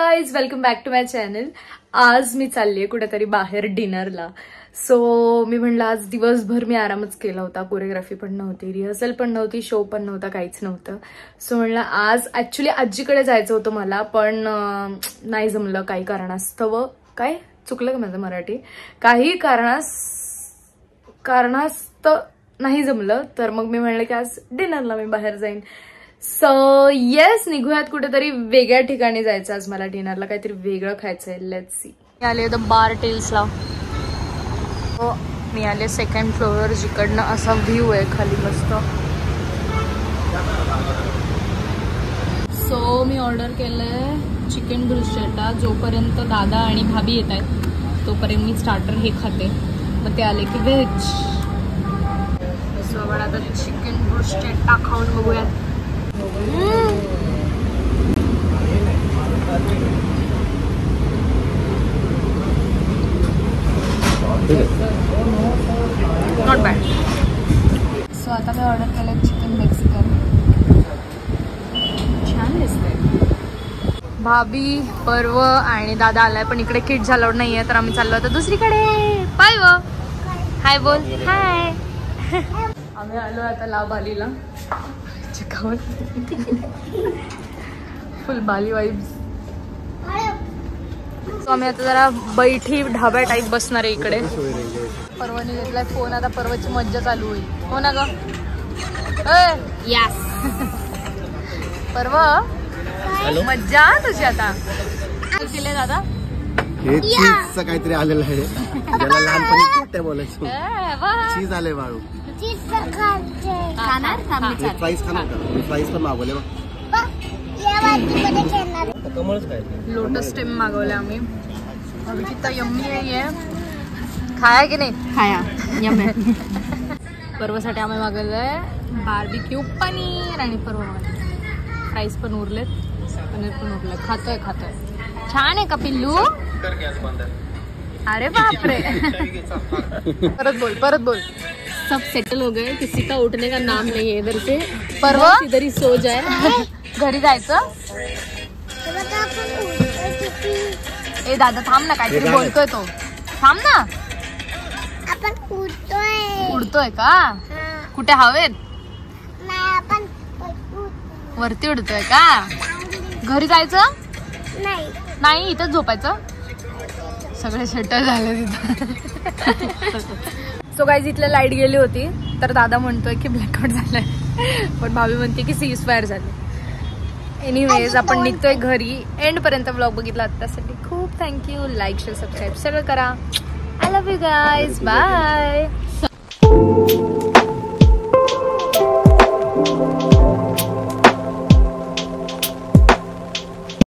Guys, welcome back to my channel. आज मी चालली आहे कुठेतरी बाहेर डिनरला. सो मी म्हणलं आज दिवसभर मी आरामच केला होता. कोरिओग्राफी पण नव्हती, रिहर्सल पण नव्हती, शो पण नव्हता, काहीच नव्हतं. सो म्हणलं आज ऍक्च्युली आजीकडे जायचं होतं मला, पण नाही जमलं काही कारणास्तव. काय चुकलं का माझं मराठी? काही कारणास्तव नाही जमलं. तर मग मी म्हणलं की आज डिनरला मी बाहेर जाईन. सो येस, निघूयात कुठेतरी वेगळ्या ठिकाणी जायचं आज मला डिनरला. काहीतरी वेगळं खायचंय. Let's see. मी आले द बार टेल्सला. हो, मी आले सेकंड फ्लोअर, जिकडनं असा व्ह्यू आहे खाली मस्त. सो मी ऑर्डर केलंय चिकन ब्रुस्केटा. जोपर्यंत दादा आणि भाभी येत आहेत तोपर्यंत मी स्टार्टर हे खाते. मग ते आले की व्हेज. सो आपण आता चिकन ब्रुस्केटा खाऊन बघूयात. Not bad. सो आता मी ऑर्डर केलं चिकन मेक्सिकन. छान दिसतंय. भाभी, पर्व आणि दादा आलाय, पण इकडे किड्स अलाउड नाहीये, तर आम्ही चाललो होतो दुसरीकडे. बाय व हाय बोल. हाय. आम्ही आलो आता ला बालीला. फुल बाली वाइब्स. सो आम्ही आता जरा बैठी ढाब्या टाईप बसणार आहे इकडे. पर्वनी घेतलाय फोन. आता पर्वची मज्जा चालू होईल. हो ना ग? यस. पर्व, मज्जा तुझी आता. केले दादा हे चीजचं काहीतरी आलेलं आहे. त्याला लहानपणी बोलायचं चीज आलंय बाळू. फ्राईज खाणार का? फ्राईज पण मागवले. लोटस स्टेम मागवले आम्ही. अभी कितना यम्मी है ये. खाया की नाही? खाया. यम्मी. पर्वसाठी आम्ही मागवलंय बार्बिक्यू पनीर आणि पर्व फ्राईज पण उरलेत, पनीर पण उरलं. खातोय. छान आहे का पिल्लू? अरे बापरे. परत बोल. सब सेटल हो गए, किसी का उठने का नाम नहीं है इधर से. पर्व इधर ही सो जाए. घरी जायचं. ए दादा थांब ना, काहीतरी बोलतोय तो. थांब ना. आपण उडतोय का? कुठे हवेत? वरती उडतोय का? घरी जायचं नाही, इथंच झोपायचं. सगळे सेटल झाले तिथं. सो गाईज, इथलं लाईट गेली होती, तर दादा म्हणतोय की ब्लॅकआउट झालंय, पण भाभी म्हणते की सीज फायर झाले. एनिवेज, आपण निघतोय घरी. एंड पर्यंत ब्लॉग बघितला त्यासाठी खूप थँक्यू. लाईक, शेअर, सबस्क्राईब सगळं करा. I love you guys. Bye.